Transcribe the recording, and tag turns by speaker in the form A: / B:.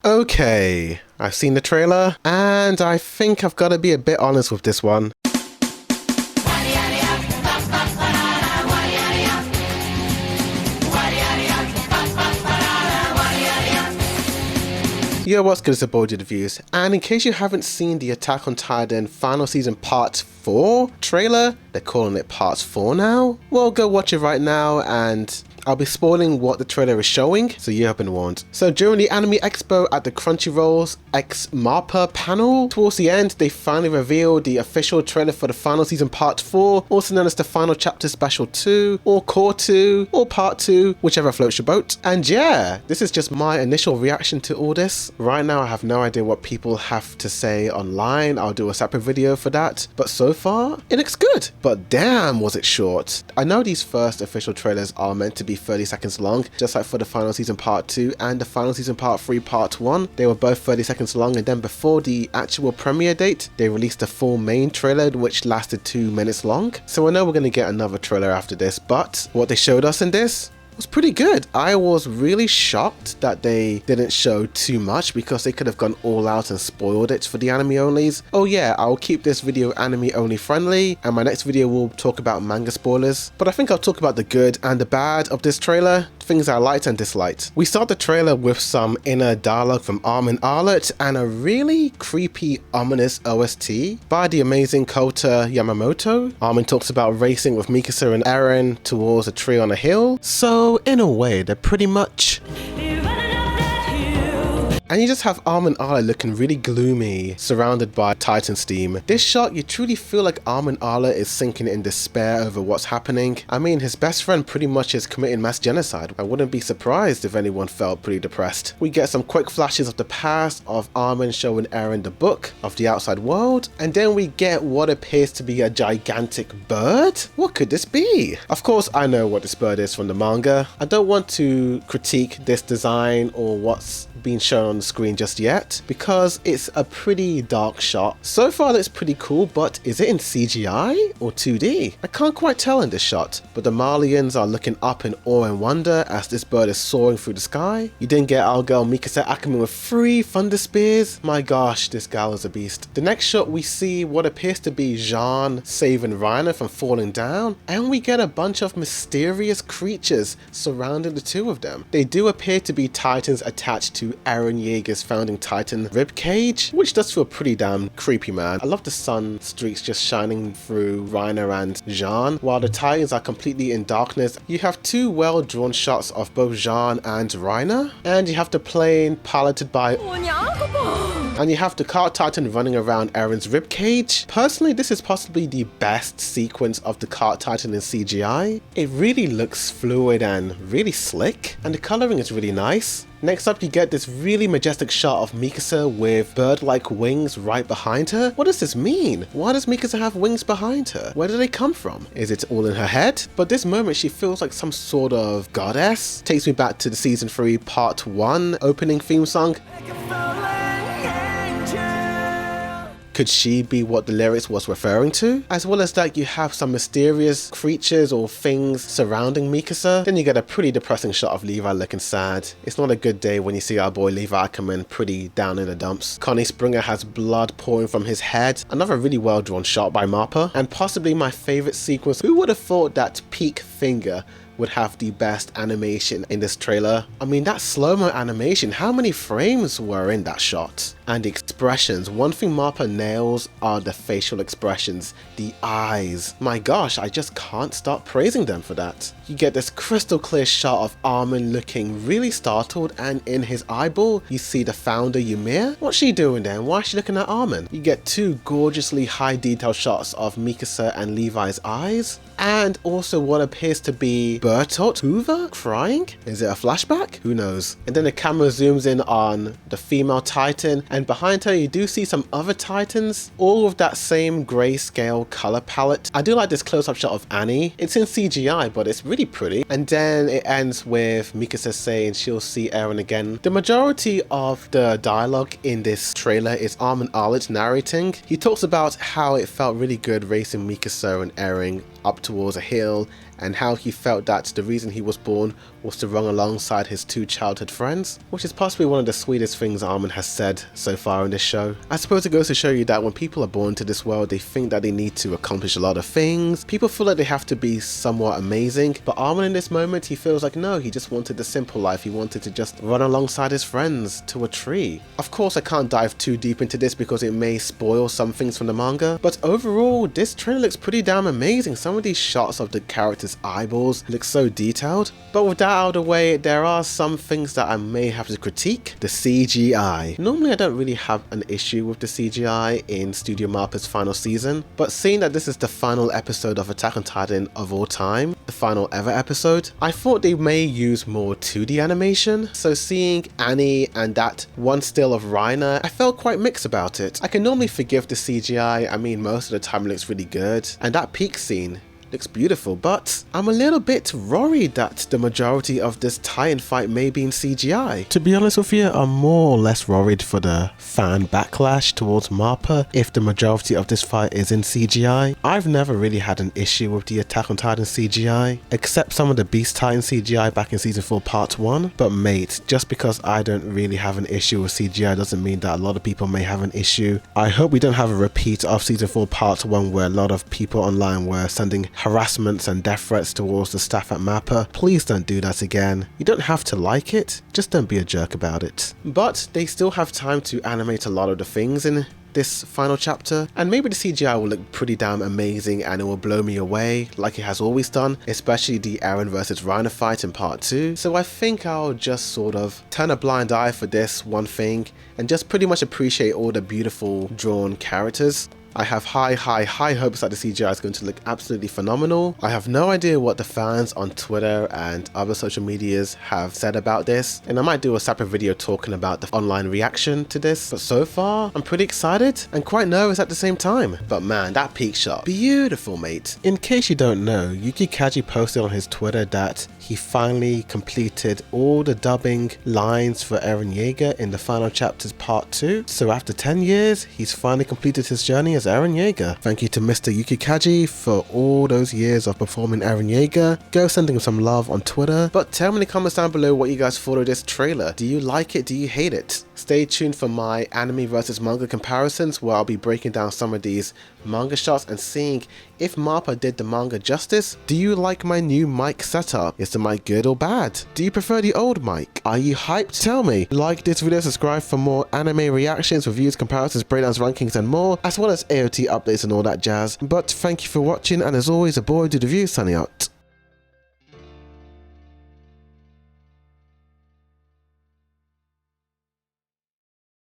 A: Okay, I've seen the trailer, and I think I've got to be a bit honest with this one. Yo, what's good, it's your boy Reviews, and in case you haven't seen the Attack on Titan Final Season Part 4 trailer, they're calling it Part 4 now, well go watch it right now, and I'll be spoiling what the trailer is showing, so you have been warned. So during the Anime Expo at the Crunchyroll's X MAPPA panel, towards the end, they finally revealed the official trailer for the Final Season Part 4, also known as the Final Chapter Special 2, or Core 2, or Part 2, whichever floats your boat. And yeah, this is just my initial reaction to all this. Right now, I have no idea what people have to say online. I'll do a separate video for that. But so far, it looks good. But damn, was it short. I know these first official trailers are meant to be 30 seconds long, just like for the Final Season Part 2 and the Final Season Part 3 Part 1. They were both 30 seconds long, and then before the actual premiere date, they released a full main trailer which lasted 2 minutes long. So I know we're going to get another trailer after this, but what they showed us in this was pretty good. I was really shocked that they didn't show too much because they could have gone all out and spoiled it for the anime onlys. Oh yeah, I'll keep this video anime only friendly, and my next video will talk about manga spoilers, but I think I'll talk about the good and the bad of this trailer, things I liked and disliked. We start the trailer with some inner dialogue from Armin Arlet and a really creepy, ominous OST by the amazing Kota Yamamoto. Armin talks about racing with Mikasa and Eren towards a tree on a hill. So in a way, they're pretty much... And you just have Armin Arlet looking really gloomy, surrounded by Titan steam. This shot, you truly feel like Armin Arlet is sinking in despair over what's happening. I mean, his best friend pretty much is committing mass genocide. I wouldn't be surprised if anyone felt pretty depressed. We get some quick flashes of the past, of Armin showing Eren the book of the outside world, and then we get what appears to be a gigantic bird. What could this be? Of course, I know what this bird is from the manga. I don't want to critique this design or what's being shown on the screen just yet, because it's a pretty dark shot. So far it's pretty cool, but is it in CGI or 2D? I can't quite tell in this shot, but the Malians are looking up in awe and wonder as this bird is soaring through the sky. You didn't get our girl Mikasa Ackerman with 3 thunder spears. My gosh, this gal is a beast. The next shot we see what appears to be Jean saving Reiner from falling down, and we get a bunch of mysterious creatures surrounding the two of them. They do appear to be titans attached to Eren Yeager's founding titan ribcage, which does feel pretty damn creepy, man. I love the sun streaks just shining through Reiner and Jean, while the titans are completely in darkness. You have 2 well-drawn shots of both Jean and Reiner, and you have the plane piloted by... and you have the cart titan running around Eren's ribcage. Personally, this is possibly the best sequence of the cart titan in CGI. It really looks fluid and really slick, and the coloring is really nice. Next up, you get this really majestic shot of Mikasa with bird-like wings right behind her. What does this mean? Why does Mikasa have wings behind her? Where do they come from? Is it all in her head? But this moment, she feels like some sort of goddess. Takes me back to the Season 3 Part 1 opening theme song. Could she be what the lyrics was referring to? As well as that, you have some mysterious creatures or things surrounding Mikasa. Then you get a pretty depressing shot of Levi looking sad. It's not a good day when you see our boy Levi Ackerman pretty down in the dumps. Connie Springer has blood pouring from his head. Another really well drawn shot by MAPPA. And possibly my favorite sequence. Who would have thought that Peak Finger would have the best animation in this trailer? I mean, that slow-mo animation, how many frames were in that shot? And the expressions, one thing MAPPA nails are the facial expressions, the eyes. My gosh, I just can't stop praising them for that. You get this crystal clear shot of Armin looking really startled, and in his eyeball, you see the founder Ymir. What's she doing there? Why is she looking at Armin? You get 2 gorgeously high detail shots of Mikasa and Levi's eyes, and also what appears to be Bertolt Hoover crying? Is it a flashback? Who knows? And then the camera zooms in on the female titan, and behind her you do see some other titans, all with that same grayscale color palette. I do like this close-up shot of Annie. It's in CGI, but it's really pretty. And then it ends with Mikasa saying she'll see Eren again. The majority of the dialogue in this trailer is Armin Arlet narrating. He talks about how it felt really good racing Mikasa and Eren up towards a hill, and how he felt that the reason he was born was to run alongside his 2 childhood friends, which is possibly one of the sweetest things Armin has said so far in this show. I suppose it goes to show you that when people are born to this world, they think that they need to accomplish a lot of things. People feel like they have to be somewhat amazing, but Armin in this moment, he feels like no, he just wanted the simple life. He wanted to just run alongside his friends to a tree. Of course, I can't dive too deep into this because it may spoil some things from the manga, but overall, this trailer looks pretty damn amazing. Some of these shots of the characters' eyeballs look so detailed. But with that out of the way, there are some things that I may have to critique. The CGI. Normally I don't really have an issue with the CGI in Studio MAPPA's final season, but seeing that this is the final episode of Attack on Titan of all time, the final ever episode, I thought they may use more 2D animation. So seeing Annie and that one still of Reiner, I felt quite mixed about it. I can normally forgive the CGI, I mean most of the time it looks really good, and that peak scene looks beautiful, but I'm a little bit worried that the majority of this Titan fight may be in CGI. To be honest with you, I'm more or less worried for the fan backlash towards MAPPA if the majority of this fight is in CGI. I've never really had an issue with the Attack on Titan CGI, except some of the Beast Titan CGI back in Season 4 Part 1, but mate, just because I don't really have an issue with CGI doesn't mean that a lot of people may have an issue. I hope we don't have a repeat of Season 4 Part 1 where a lot of people online were sending harassments and death threats towards the staff at MAPPA. Please don't do that again. You don't have to like it, just don't be a jerk about it. But they still have time to animate a lot of the things in this final chapter, and maybe the CGI will look pretty damn amazing and it will blow me away like it has always done, especially the Eren versus Reiner fight in part 2. So I think I'll just sort of turn a blind eye for this one thing and just pretty much appreciate all the beautiful drawn characters. I have high hopes that the CGI is going to look absolutely phenomenal. I have no idea what the fans on Twitter and other social medias have said about this, and I might do a separate video talking about the online reaction to this, but so far I'm pretty excited and quite nervous at the same time. But man, that peak shot, beautiful mate. In case you don't know, Yuki Kaji posted on his Twitter that he finally completed all the dubbing lines for Eren Yeager in the final chapters part 2. So after 10 years, he's finally completed his journey as Eren Yeager. Thank you to Mr. Yuki Kaji for all those years of performing Eren Yeager. Go send him some love on Twitter. But tell me in the comments down below what you guys thought of this trailer. Do you like it? Do you hate it? Stay tuned for my anime versus manga comparisons, where I'll be breaking down some of these manga shots and seeing if MAPPA did the manga justice. Do you like my new mic setup? Is the mic good or bad? Do you prefer the old mic? Are you hyped? Tell me. Like this video, subscribe for more anime reactions, reviews, comparisons, breakdowns, rankings and more, as well as AOT updates and all that jazz. But thank you for watching, and as always, a boy do the view, signing out.